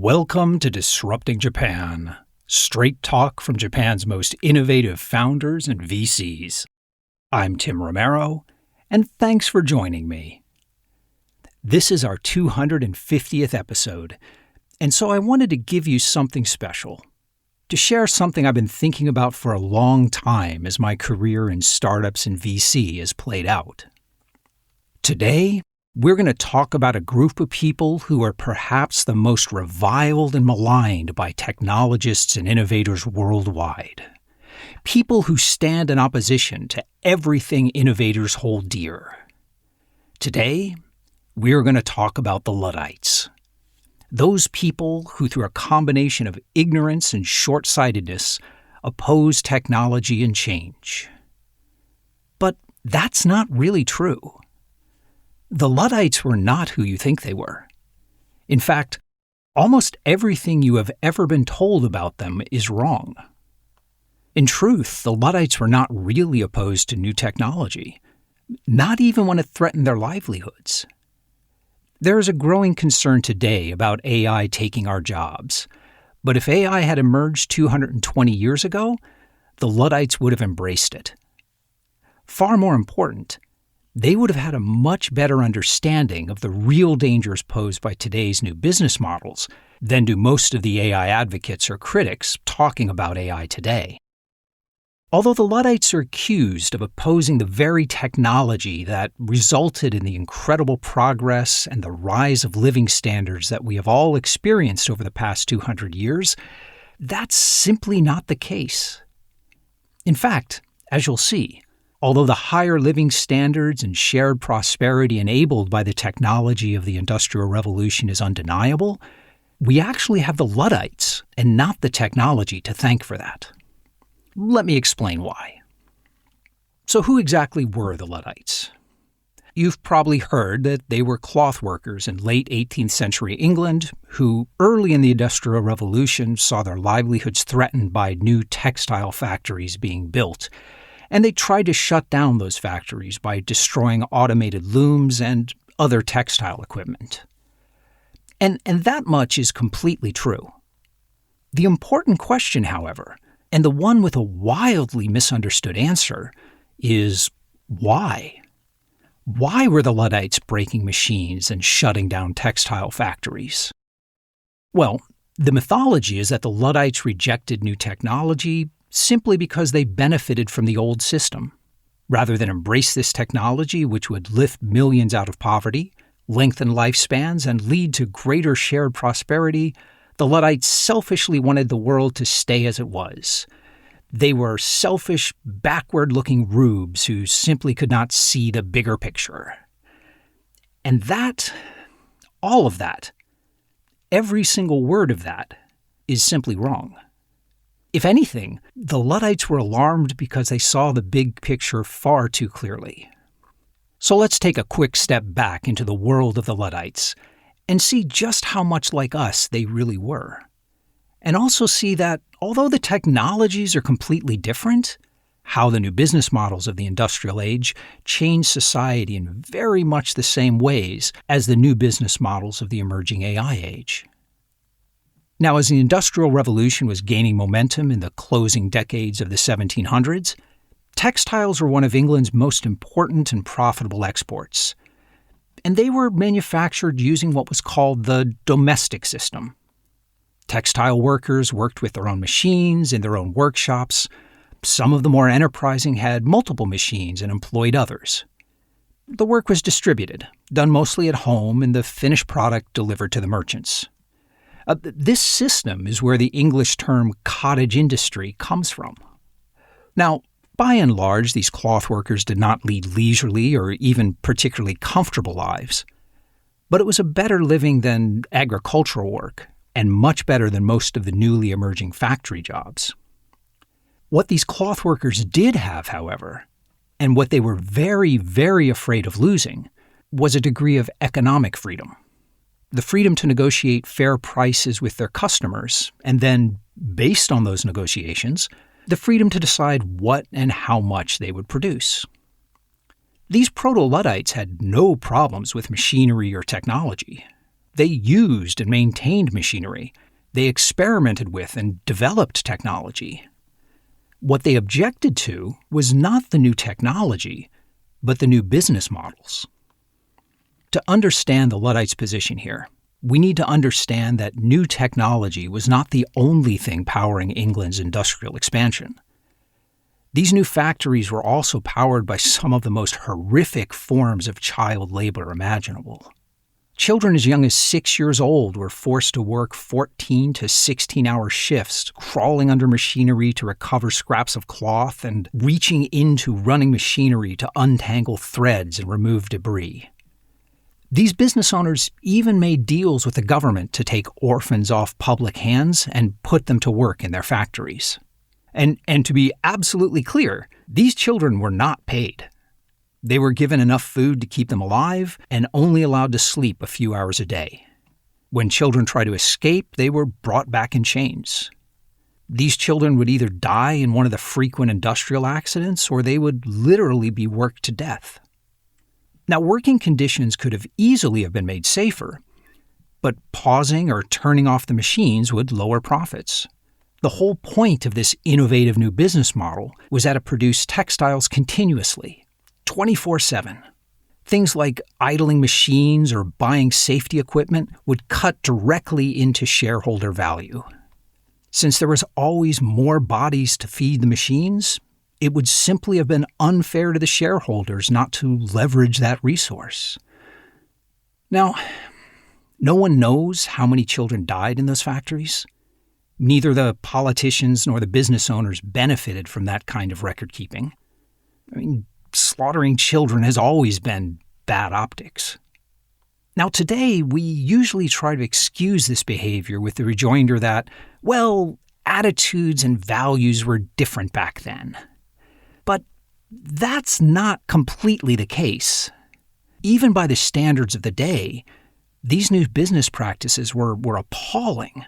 Welcome to Disrupting Japan, straight talk from Japan's most innovative founders and VCs. I'm Tim Romero, and thanks for joining me. This is our 250th episode, and so I wanted to give you something special, to share something I've been thinking about for a long time as my career in startups and VC has played out. Today, we're going to talk about a group of people who are perhaps the most reviled and maligned by technologists and innovators worldwide. People who stand in opposition to everything innovators hold dear. Today, we're going to talk about the Luddites. Those people who, through a combination of ignorance and short-sightedness, oppose technology and change. But that's not really true. The Luddites were not who you think they were. In fact, almost everything you have ever been told about them is wrong. In truth, the Luddites were not really opposed to new technology, not even when it threatened their livelihoods. There is a growing concern today about AI taking our jobs, but if AI had emerged 220 years ago, the Luddites would have embraced it. Far more important, they would have had a much better understanding of the real dangers posed by today's new business models than do most of the AI advocates or critics talking about AI today. Although the Luddites are accused of opposing the very technology that resulted in the incredible progress and the rise of living standards that we have all experienced over the past 200 years, that's simply not the case. In fact, as you'll see, although the higher living standards and shared prosperity enabled by the technology of the Industrial Revolution is undeniable, we actually have the Luddites and not the technology to thank for that. Let me explain why. So who exactly were the Luddites? You've probably heard that they were cloth workers in late 18th century England who, early in the Industrial Revolution, saw their livelihoods threatened by new textile factories being built, and they tried to shut down those factories by destroying automated looms and other textile equipment. And that much is completely true. The important question, however, and the one with a wildly misunderstood answer, is why? Why were the Luddites breaking machines and shutting down textile factories? Well, the mythology is that the Luddites rejected new technology simply because they benefited from the old system. Rather than embrace this technology, which would lift millions out of poverty, lengthen lifespans, and lead to greater shared prosperity, the Luddites selfishly wanted the world to stay as it was. They were selfish, backward-looking rubes who simply could not see the bigger picture. And that, all of that, every single word of that, is simply wrong. If anything, the Luddites were alarmed because they saw the big picture far too clearly. So let's take a quick step back into the world of the Luddites and see just how much like us they really were. And also see that, although the technologies are completely different, how the new business models of the industrial age change society in very much the same ways as the new business models of the emerging AI age. Now, as the Industrial Revolution was gaining momentum in the closing decades of the 1700s, textiles were one of England's most important and profitable exports. And they were manufactured using what was called the domestic system. Textile workers worked with their own machines in their own workshops. Some of the more enterprising had multiple machines and employed others. The work was distributed, done mostly at home, and the finished product delivered to the merchants. This system is where the English term cottage industry comes from. Now, by and large, these cloth workers did not lead leisurely or even particularly comfortable lives. But it was a better living than agricultural work, and much better than most of the newly emerging factory jobs. What these cloth workers did have, however, and what they were very, very afraid of losing, was a degree of economic freedom. The freedom to negotiate fair prices with their customers, and then, based on those negotiations, the freedom to decide what and how much they would produce. These proto-Luddites had no problems with machinery or technology. They used and maintained machinery. They experimented with and developed technology. What they objected to was not the new technology, but the new business models. To understand the Luddites' position here, we need to understand that new technology was not the only thing powering England's industrial expansion. These new factories were also powered by some of the most horrific forms of child labor imaginable. Children as young as 6 years old were forced to work 14 to 16-hour shifts, crawling under machinery to recover scraps of cloth and reaching into running machinery to untangle threads and remove debris. These business owners even made deals with the government to take orphans off public hands and put them to work in their factories. And to be absolutely clear, these children were not paid. They were given enough food to keep them alive and only allowed to sleep a few hours a day. When children tried to escape, they were brought back in chains. These children would either die in one of the frequent industrial accidents or they would literally be worked to death. Now, working conditions could have easily have been made safer, but pausing or turning off the machines would lower profits. The whole point of this innovative new business model was that it produced textiles continuously, 24/7. Things like idling machines or buying safety equipment would cut directly into shareholder value. Since there was always more bodies to feed the machines, it would simply have been unfair to the shareholders not to leverage that resource. Now, no one knows how many children died in those factories. Neither the politicians nor the business owners benefited from that kind of record keeping. Slaughtering children has always been bad optics. Now, today, we usually try to excuse this behavior with the rejoinder that, well, attitudes and values were different back then. But that's not completely the case. Even by the standards of the day, these new business practices were appalling.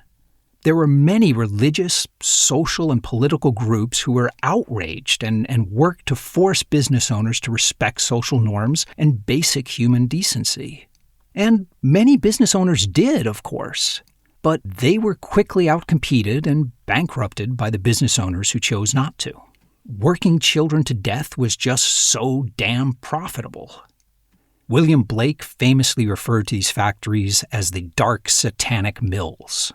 There were many religious, social, and political groups who were outraged and worked to force business owners to respect social norms and basic human decency. And many business owners did, of course, but they were quickly outcompeted and bankrupted by the business owners who chose not to. Working children to death was just so damn profitable. William Blake famously referred to these factories as the dark satanic mills.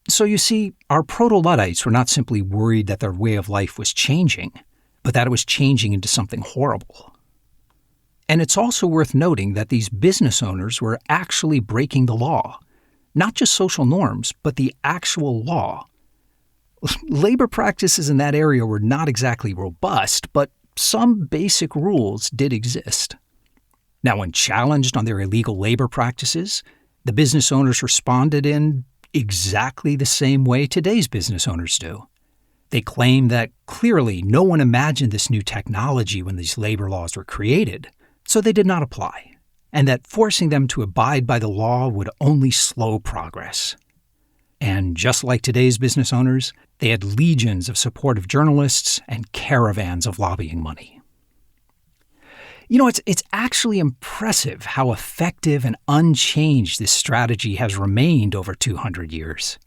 So you see, our proto-Luddites were not simply worried that their way of life was changing, but that it was changing into something horrible. And it's also worth noting that these business owners were actually breaking the law, not just social norms, but the actual law. Labor practices in that area were not exactly robust, but some basic rules did exist. Now, when challenged on their illegal labor practices, the business owners responded in exactly the same way today's business owners do. They claim that clearly no one imagined this new technology when these labor laws were created, so they did not apply, and that forcing them to abide by the law would only slow progress. And just like today's business owners, they had legions of supportive journalists and caravans of lobbying money. It's actually impressive how effective and unchanged this strategy has remained over 200 years.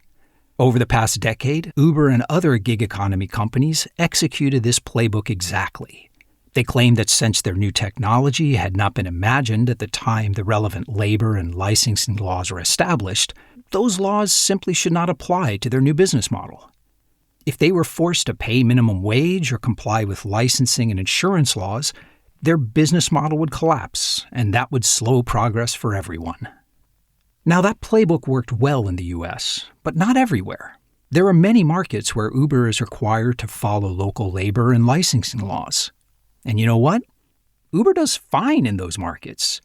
Over the past decade, Uber and other gig economy companies executed this playbook exactly. They claimed that since their new technology had not been imagined at the time the relevant labor and licensing laws were established, those laws simply should not apply to their new business model. If they were forced to pay minimum wage or comply with licensing and insurance laws, their business model would collapse, and that would slow progress for everyone. Now, that playbook worked well in the U.S., but not everywhere. There are many markets where Uber is required to follow local labor and licensing laws. And you know what? Uber does fine in those markets.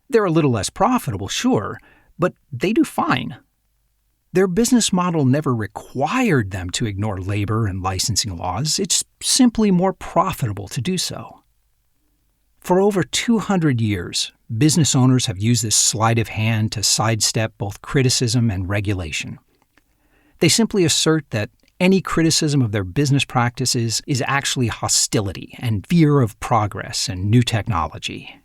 They're a little less profitable, sure, but they do fine. Their business model never required them to ignore labor and licensing laws. It's simply more profitable to do so. For over 200 years, business owners have used this sleight of hand to sidestep both criticism and regulation. They simply assert that any criticism of their business practices is actually hostility and fear of progress and new technology.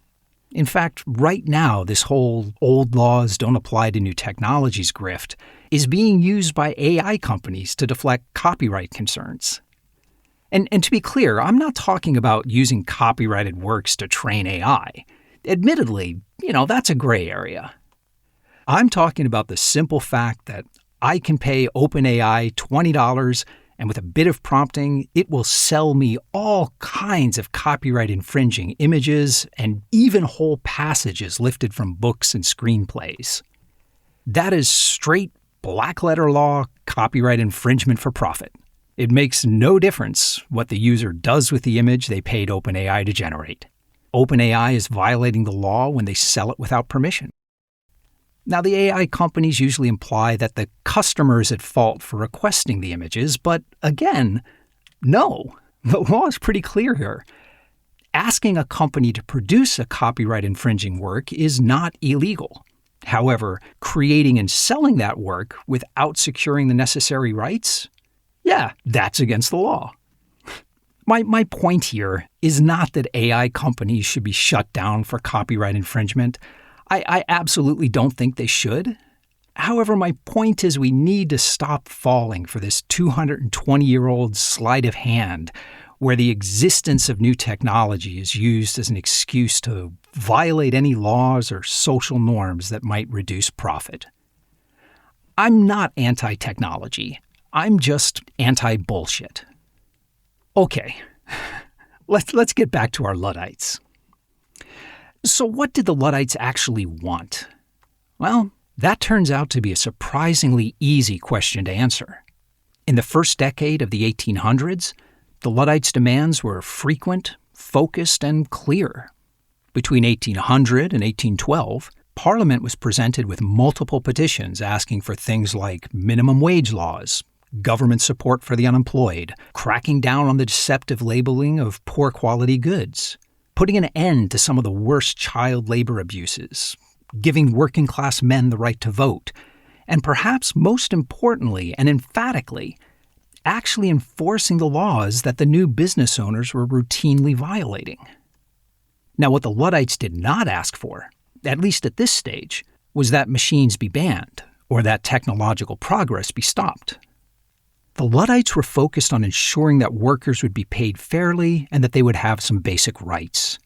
In fact, right now, this whole old laws don't apply to new technologies grift is being used by AI companies to deflect copyright concerns. And to be clear, I'm not talking about using copyrighted works to train AI. Admittedly, that's a gray area. I'm talking about the simple fact that I can pay OpenAI $20, and with a bit of prompting, it will sell me all kinds of copyright-infringing images and even whole passages lifted from books and screenplays. That is straight black-letter law copyright infringement for profit. It makes no difference what the user does with the image they paid OpenAI to generate. OpenAI is violating the law when they sell it without permission. Now, the AI companies usually imply that the customer is at fault for requesting the images, but again, no. The law is pretty clear here. Asking a company to produce a copyright-infringing work is not illegal. However, creating and selling that work without securing the necessary rights? Yeah, that's against the law. My point here is not that AI companies should be shut down for copyright infringement. I absolutely don't think they should. However, my point is we need to stop falling for this 220-year-old sleight of hand where the existence of new technology is used as an excuse to violate any laws or social norms that might reduce profit. I'm not anti-technology. I'm just anti-bullshit. Okay, let's get back to our Luddites. So what did the Luddites actually want? Well, that turns out to be a surprisingly easy question to answer. In the first decade of the 1800s, the Luddites' demands were frequent, focused, and clear. Between 1800 and 1812, Parliament was presented with multiple petitions asking for things like minimum wage laws, government support for the unemployed, cracking down on the deceptive labeling of poor-quality goods, putting an end to some of the worst child labor abuses, giving working-class men the right to vote, and perhaps most importantly and emphatically, actually enforcing the laws that the new business owners were routinely violating. Now, what the Luddites did not ask for, at least at this stage, was that machines be banned or that technological progress be stopped. The Luddites were focused on ensuring that workers would be paid fairly and that they would have some basic rights.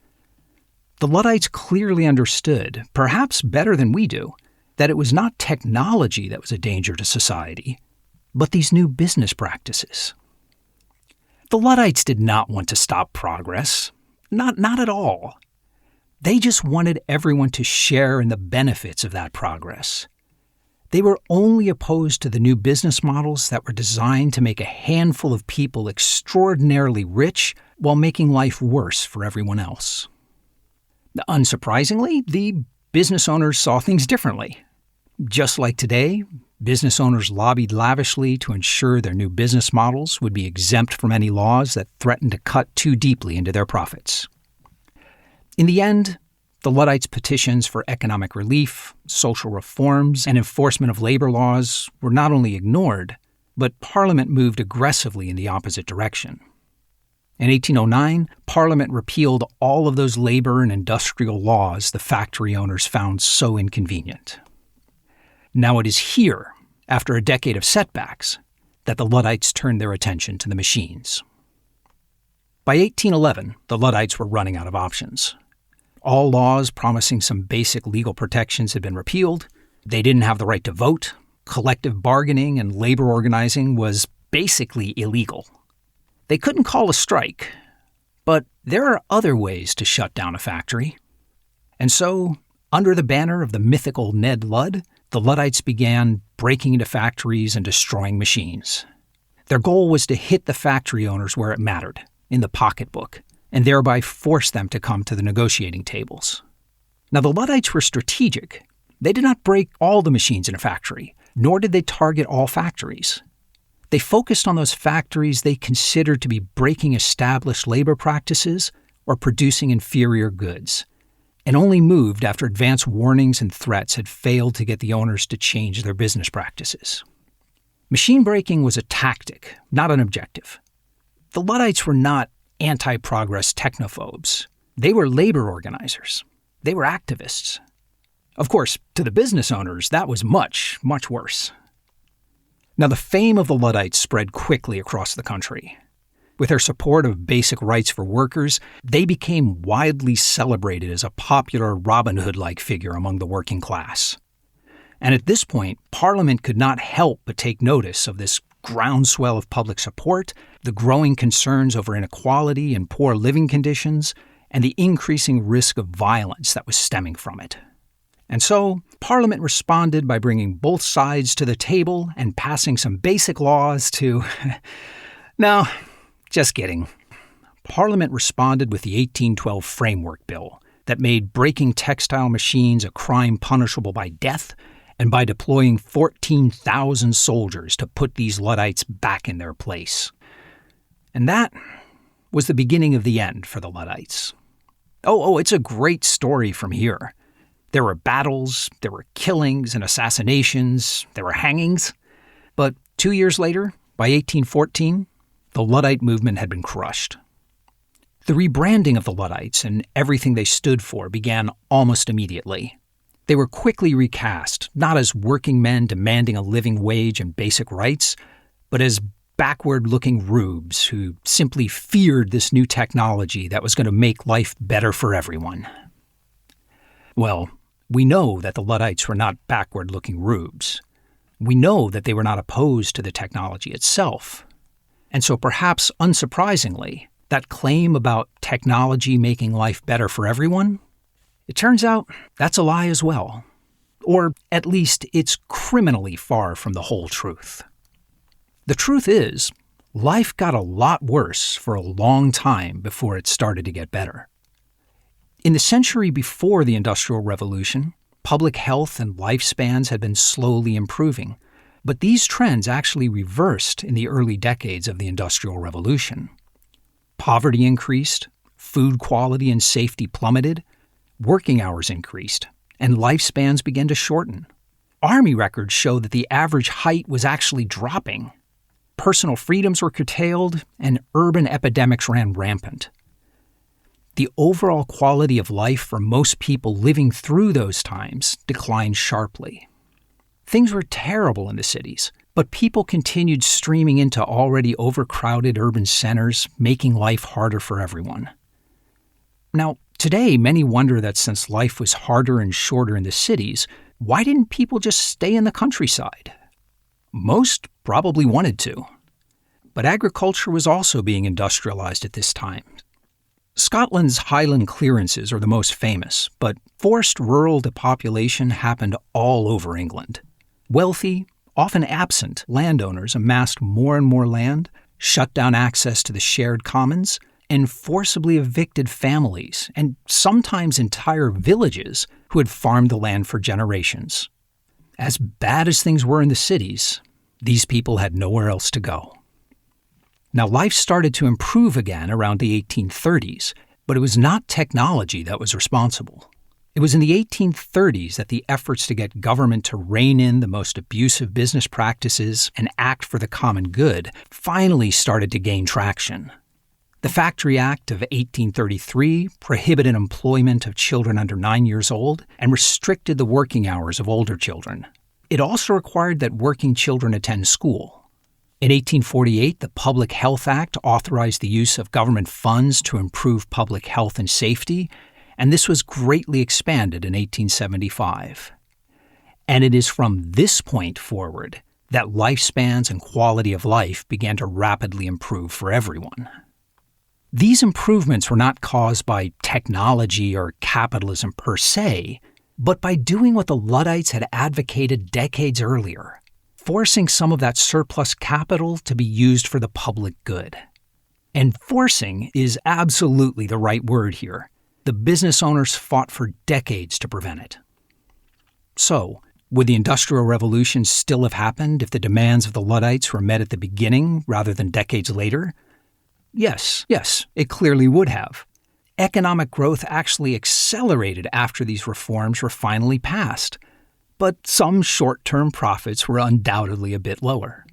The Luddites clearly understood, perhaps better than we do, that it was not technology that was a danger to society, but these new business practices. The Luddites did not want to stop progress. Not at all. They just wanted everyone to share in the benefits of that progress. They were only opposed to the new business models that were designed to make a handful of people extraordinarily rich while making life worse for everyone else. Unsurprisingly, the business owners saw things differently. Just like today, business owners lobbied lavishly to ensure their new business models would be exempt from any laws that threatened to cut too deeply into their profits. In the end, the Luddites' petitions for economic relief, social reforms, and enforcement of labor laws were not only ignored, but Parliament moved aggressively in the opposite direction. In 1809, Parliament repealed all of those labor and industrial laws the factory owners found so inconvenient. Now it is here, after a decade of setbacks, that the Luddites turned their attention to the machines. By 1811, the Luddites were running out of options. All laws promising some basic legal protections had been repealed. They didn't have the right to vote. Collective bargaining and labor organizing was basically illegal. They couldn't call a strike, but there are other ways to shut down a factory. And so, under the banner of the mythical Ned Ludd, the Luddites began breaking into factories and destroying machines. Their goal was to hit the factory owners where it mattered, in the pocketbook, and thereby force them to come to the negotiating tables. Now, the Luddites were strategic. They did not break all the machines in a factory, nor did they target all factories. They focused on those factories they considered to be breaking established labor practices or producing inferior goods, and only moved after advance warnings and threats had failed to get the owners to change their business practices. Machine breaking was a tactic, not an objective. The Luddites were not anti-progress technophobes. They were labor organizers. they were activists. Of course, to the business owners, that was much, much worse. Now, the fame of the Luddites spread quickly across the country. With their support of basic rights for workers, they became widely celebrated as a popular Robin Hood-like figure among the working class. And at this point, Parliament could not help but take notice of this groundswell of public support, the growing concerns over inequality and poor living conditions, and the increasing risk of violence that was stemming from it. And so, Parliament responded by bringing both sides to the table and passing some basic laws to... No, just kidding. Parliament responded with the 1812 Framework Bill that made breaking textile machines a crime punishable by death, and by deploying 14,000 soldiers to put these Luddites back in their place. And that was the beginning of the end for the Luddites. Oh, it's a great story from here. There were battles, there were killings and assassinations, there were hangings. But 2 years later, by 1814, the Luddite movement had been crushed. The rebranding of the Luddites and everything they stood for began almost immediately. They were quickly recast, not as working men demanding a living wage and basic rights, but as backward-looking rubes who simply feared this new technology that was going to make life better for everyone. Well, we know that the Luddites were not backward-looking rubes. We know that they were not opposed to the technology itself. And so perhaps unsurprisingly, that claim about technology making life better for everyone, it turns out that's a lie as well. Or at least it's criminally far from the whole truth. The truth is, life got a lot worse for a long time before it started to get better. In the century before the Industrial Revolution, public health and lifespans had been slowly improving, but these trends actually reversed in the early decades of the Industrial Revolution. Poverty increased, food quality and safety plummeted, working hours increased, and lifespans began to shorten. Army records show that the average height was actually dropping. Personal freedoms were curtailed, and urban epidemics ran rampant. The overall quality of life for most people living through those times declined sharply. Things were terrible in the cities, but people continued streaming into already overcrowded urban centers, making life harder for everyone. Now, today, many wonder that since life was harder and shorter in the cities, why didn't people just stay in the countryside? Most probably wanted to. But agriculture was also being industrialized at this time. Scotland's Highland clearances are the most famous, but forced rural depopulation happened all over England. Wealthy, often absent, landowners amassed more and more land, shut down access to the shared commons, and forcibly evicted families and sometimes entire villages who had farmed the land for generations. As bad as things were in the cities, these people had nowhere else to go. Now, life started to improve again around the 1830s, but it was not technology that was responsible. It was in the 1830s that the efforts to get government to rein in the most abusive business practices and act for the common good finally started to gain traction. The Factory Act of 1833 prohibited employment of children under 9 years old and restricted the working hours of older children. It also required that working children attend school. In 1848, the Public Health Act authorized the use of government funds to improve public health and safety, and this was greatly expanded in 1875. And it is from this point forward that lifespans and quality of life began to rapidly improve for everyone. These improvements were not caused by technology or capitalism per se, but by doing what the Luddites had advocated decades earlier, forcing some of that surplus capital to be used for the public good. And forcing is absolutely the right word here. The business owners fought for decades to prevent it. So, would the Industrial Revolution still have happened if the demands of the Luddites were met at the beginning rather than decades later? Yes, it clearly would have. Economic growth actually accelerated after these reforms were finally passed, but some short-term profits were undoubtedly a bit lower.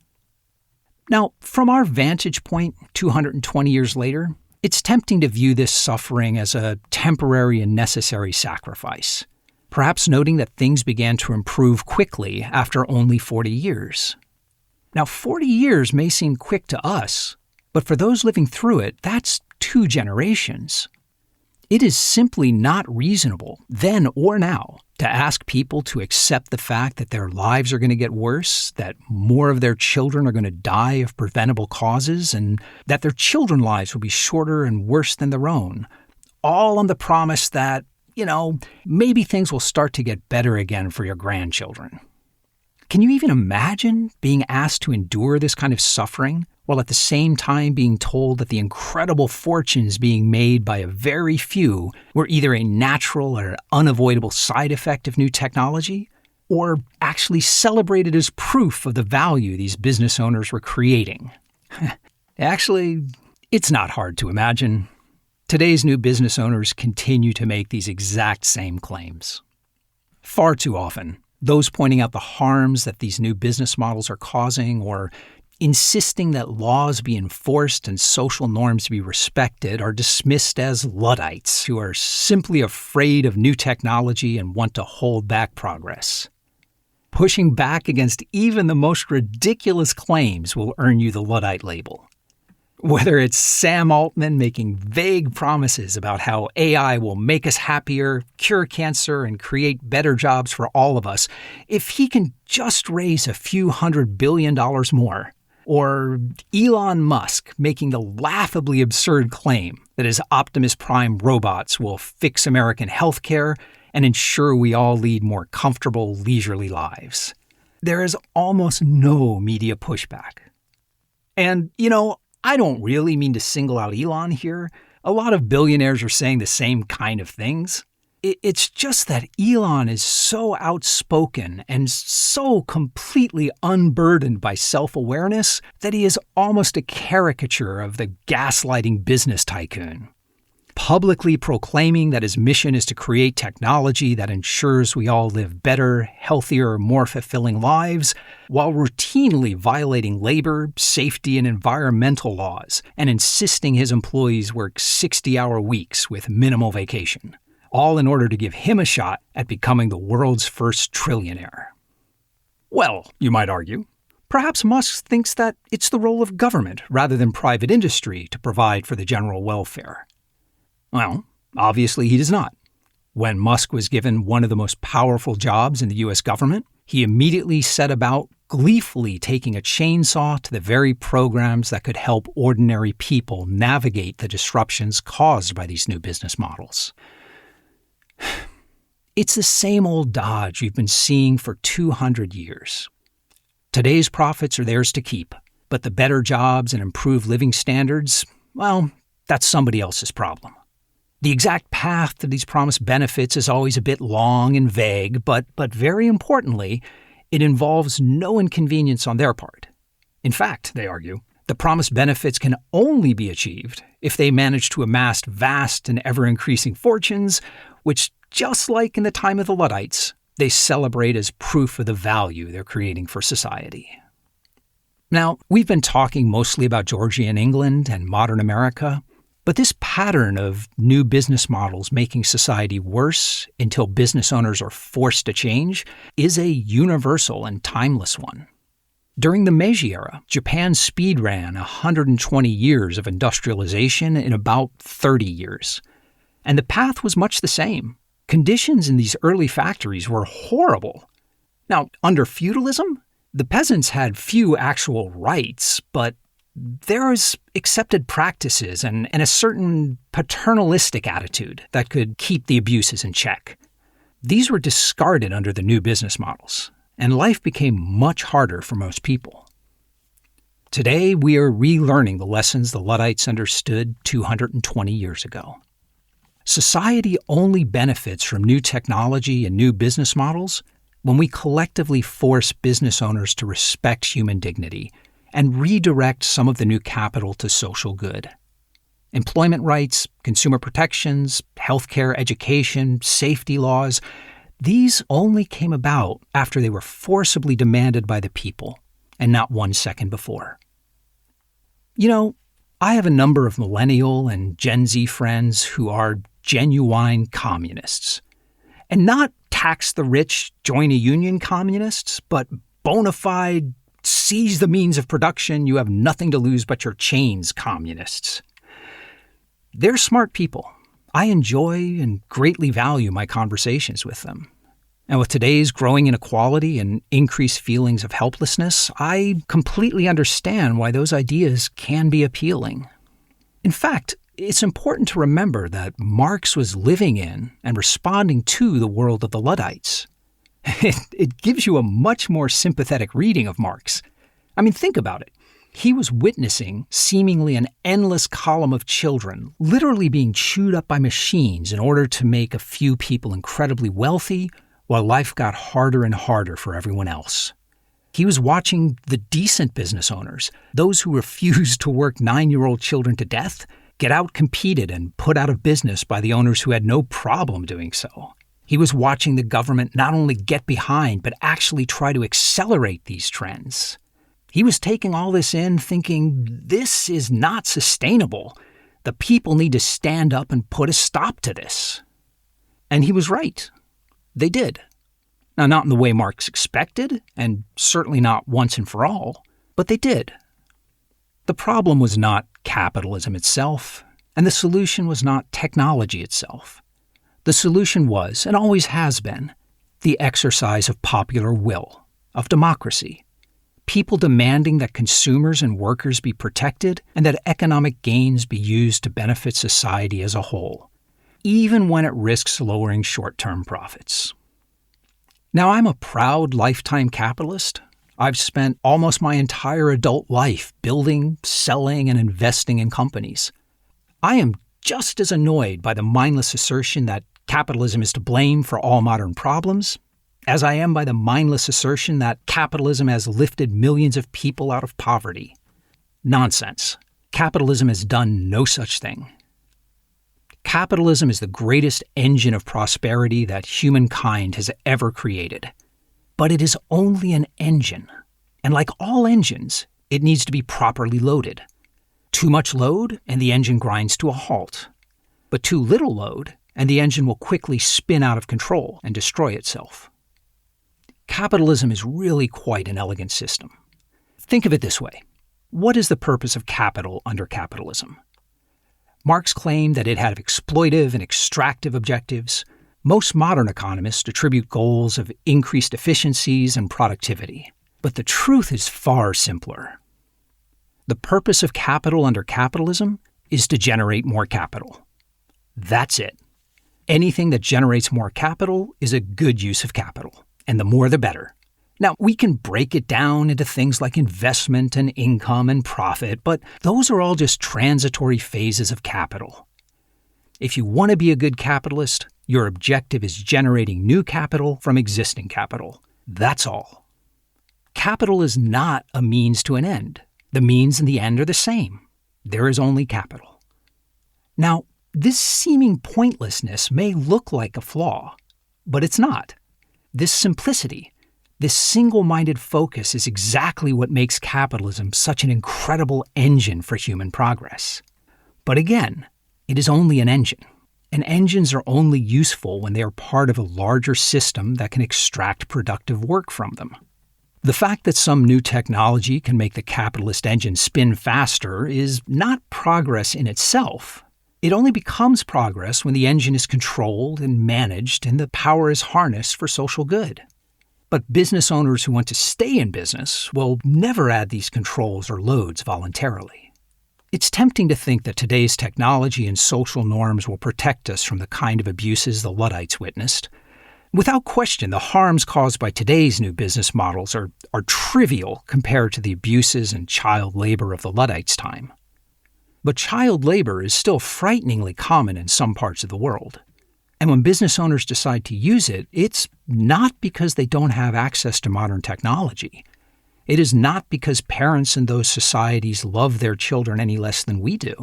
Now, from our vantage point 220 years later, It's tempting to view this suffering as a temporary and necessary sacrifice, perhaps noting that things began to improve quickly after only 40 years. Now, 40 years may seem quick to us, but for those living through it, that's 2 generations. It is simply not reasonable, then or now, to ask people to accept the fact that their lives are going to get worse, that more of their children are going to die of preventable causes, and that their children's lives will be shorter and worse than their own, all on the promise that, maybe things will start to get better again for your grandchildren. Can you even imagine being asked to endure this kind of suffering, while at the same time being told that the incredible fortunes being made by a very few were either a natural or unavoidable side effect of new technology, or actually celebrated as proof of the value these business owners were creating? Actually, it's not hard to imagine. Today's new business owners continue to make these exact same claims. Far too often, those pointing out the harms that these new business models are causing, or insisting that laws be enforced and social norms be respected, are dismissed as Luddites who are simply afraid of new technology and want to hold back progress. Pushing back against even the most ridiculous claims will earn you the Luddite label. Whether it's Sam Altman making vague promises about how AI will make us happier, cure cancer, and create better jobs for all of us, if he can just raise a few $100 billion more, or Elon Musk making the laughably absurd claim that his Optimus Prime robots will fix American healthcare and ensure we all lead more comfortable, leisurely lives. There is almost no media pushback. And, I don't really mean to single out Elon here. A lot of billionaires are saying the same kind of things. It's just that Elon is so outspoken and so completely unburdened by self-awareness that he is almost a caricature of the gaslighting business tycoon. Publicly proclaiming that his mission is to create technology that ensures we all live better, healthier, more fulfilling lives, while routinely violating labor, safety, and environmental laws, and insisting his employees work 60-hour weeks with minimal vacation, all in order to give him a shot at becoming the world's first trillionaire. Well, you might argue, perhaps Musk thinks that it's the role of government rather than private industry to provide for the general welfare. Well, obviously he does not. When Musk was given one of the most powerful jobs in the U.S. government, he immediately set about gleefully taking a chainsaw to the very programs that could help ordinary people navigate the disruptions caused by these new business models. It's the same old dodge we've been seeing for 200 years. Today's profits are theirs to keep, but the better jobs and improved living standards, well, that's somebody else's problem. The exact path to these promised benefits is always a bit long and vague, but very importantly, it involves no inconvenience on their part. In fact, they argue, the promised benefits can only be achieved if they manage to amass vast and ever-increasing fortunes, which, just like in the time of the Luddites, they celebrate as proof of the value they're creating for society. Now, we've been talking mostly about Georgian England and modern America, but this pattern of new business models making society worse until business owners are forced to change is a universal and timeless one. During the Meiji era, Japan speed ran 120 years of industrialization in about 30 years. And the path was much the same. Conditions in these early factories were horrible. Now, under feudalism, the peasants had few actual rights, but there was accepted practices and a certain paternalistic attitude that could keep the abuses in check. These were discarded under the new business models, and life became much harder for most people. Today, we are relearning the lessons the Luddites understood 220 years ago. Society only benefits from new technology and new business models when we collectively force business owners to respect human dignity and redirect some of the new capital to social good. Employment rights, consumer protections, healthcare, education, safety laws, these only came about after they were forcibly demanded by the people, and not 1 second before. I have a number of millennial and Gen Z friends who are genuine communists. And not tax the rich, join a union communists, but bona fide, seize the means of production, you have nothing to lose but your chains communists. They're smart people. I enjoy and greatly value my conversations with them. And with today's growing inequality and increased feelings of helplessness, I completely understand why those ideas can be appealing. In fact, it's important to remember that Marx was living in and responding to the world of the Luddites. It gives you a much more sympathetic reading of Marx. I mean, think about it. He was witnessing seemingly an endless column of children literally being chewed up by machines in order to make a few people incredibly wealthy while life got harder and harder for everyone else. He was watching the decent business owners, those who refused to work 9-year-old children to death, get out-competed and put out of business by the owners who had no problem doing so. He was watching the government not only get behind, but actually try to accelerate these trends. He was taking all this in, thinking, this is not sustainable. The people need to stand up and put a stop to this. And he was right. They did. Now, not in the way Marx expected, and certainly not once and for all, but they did. The problem was not capitalism itself, and the solution was not technology itself. The solution was, and always has been, the exercise of popular will, of democracy. People demanding that consumers and workers be protected and that economic gains be used to benefit society as a whole, even when it risks lowering short-term profits. Now, I'm a proud lifetime capitalist. I've spent almost my entire adult life building, selling, and investing in companies. I am just as annoyed by the mindless assertion that capitalism is to blame for all modern problems as I am by the mindless assertion that capitalism has lifted millions of people out of poverty. Nonsense. Capitalism has done no such thing. Capitalism is the greatest engine of prosperity that humankind has ever created. But it is only an engine. And like all engines, it needs to be properly loaded. Too much load, and the engine grinds to a halt. But too little load, and the engine will quickly spin out of control and destroy itself. Capitalism is really quite an elegant system. Think of it this way. What is the purpose of capital under capitalism? Marx claimed that it had exploitive and extractive objectives. Most modern economists attribute goals of increased efficiencies and productivity. But the truth is far simpler. The purpose of capital under capitalism is to generate more capital. That's it. Anything that generates more capital is a good use of capital, and the more the better. Now, we can break it down into things like investment and income and profit, but those are all just transitory phases of capital. If you want to be a good capitalist, your objective is generating new capital from existing capital. That's all. Capital is not a means to an end. The means and the end are the same. There is only capital. Now, this seeming pointlessness may look like a flaw, but it's not. This simplicity, this single-minded focus is exactly what makes capitalism such an incredible engine for human progress. But again, it is only an engine, and engines are only useful when they are part of a larger system that can extract productive work from them. The fact that some new technology can make the capitalist engine spin faster is not progress in itself. It only becomes progress when the engine is controlled and managed and the power is harnessed for social good. But business owners who want to stay in business will never add these controls or loads voluntarily. It's tempting to think that today's technology and social norms will protect us from the kind of abuses the Luddites witnessed. Without question, the harms caused by today's new business models are trivial compared to the abuses and child labor of the Luddites' time. But child labor is still frighteningly common in some parts of the world. And when business owners decide to use it, it's not because they don't have access to modern technology. It is not because parents in those societies love their children any less than we do.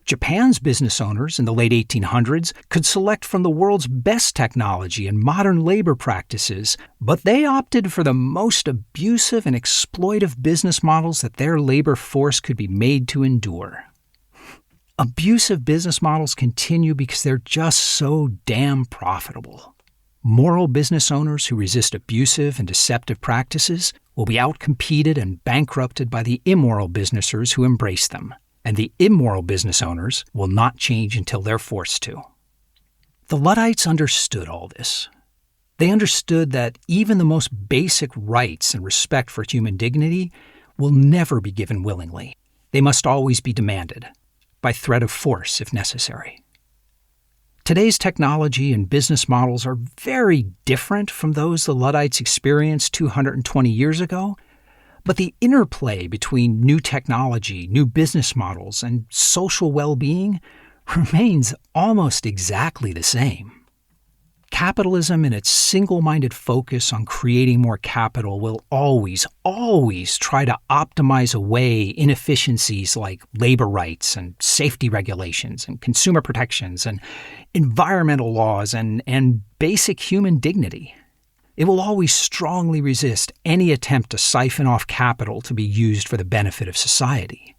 Japan's business owners in the late 1800s could select from the world's best technology and modern labor practices, but they opted for the most abusive and exploitive business models that their labor force could be made to endure. Abusive business models continue because they're just so damn profitable. Moral business owners who resist abusive and deceptive practices will be outcompeted and bankrupted by the immoral businessers who embrace them. And the immoral business owners will not change until they're forced to. The Luddites understood all this. They understood that even the most basic rights and respect for human dignity will never be given willingly. They must always be demanded, by threat of force if necessary. Today's technology and business models are very different from those the Luddites experienced 220 years ago. But the interplay between new technology, new business models, and social well-being remains almost exactly the same. Capitalism and its single-minded focus on creating more capital will always try to optimize away inefficiencies like labor rights and safety regulations and consumer protections and environmental laws and basic human dignity. It will always strongly resist any attempt to siphon off capital to be used for the benefit of society.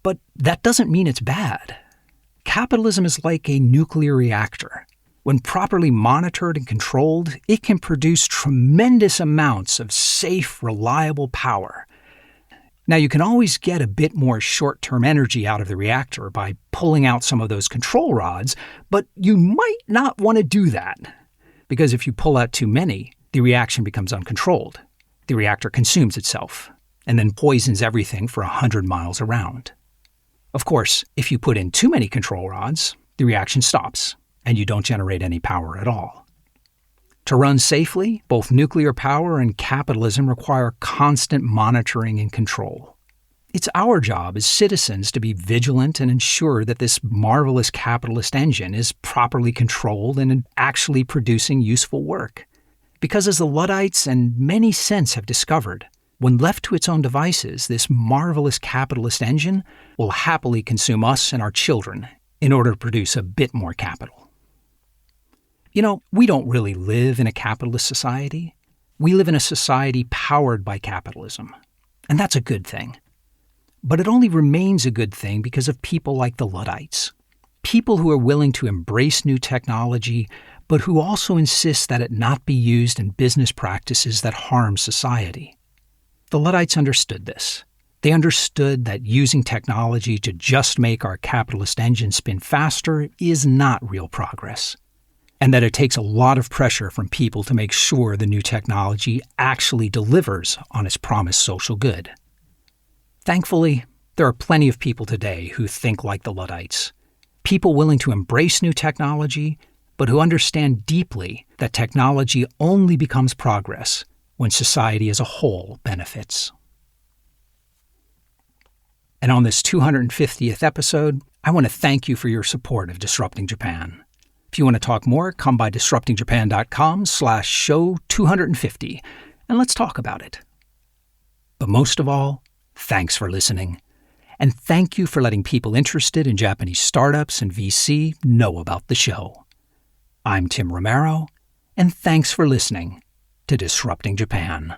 But that doesn't mean it's bad. Capitalism is like a nuclear reactor. When properly monitored and controlled, it can produce tremendous amounts of safe, reliable power. Now, you can always get a bit more short-term energy out of the reactor by pulling out some of those control rods, but you might not want to do that. Because if you pull out too many, the reaction becomes uncontrolled. The reactor consumes itself and then poisons everything for 100 miles around. Of course, if you put in too many control rods, the reaction stops and you don't generate any power at all. To run safely, both nuclear power and capitalism require constant monitoring and control. It's our job as citizens to be vigilant and ensure that this marvelous capitalist engine is properly controlled and actually producing useful work. Because as the Luddites and many since have discovered, when left to its own devices, this marvelous capitalist engine will happily consume us and our children in order to produce a bit more capital. You know, we don't really live in a capitalist society. We live in a society powered by capitalism, and that's a good thing. But it only remains a good thing because of people like the Luddites. People who are willing to embrace new technology, but who also insist that it not be used in business practices that harm society. The Luddites understood this. They understood that using technology to just make our capitalist engine spin faster is not real progress, and that it takes a lot of pressure from people to make sure the new technology actually delivers on its promised social good. Thankfully, there are plenty of people today who think like the Luddites. People willing to embrace new technology, but who understand deeply that technology only becomes progress when society as a whole benefits. And on this 250th episode, I want to thank you for your support of Disrupting Japan. If you want to talk more, come by disruptingjapan.com/show250, and let's talk about it. But most of all, thanks for listening. And thank you for letting people interested in Japanese startups and VC know about the show. I'm Tim Romero, and thanks for listening to Disrupting Japan.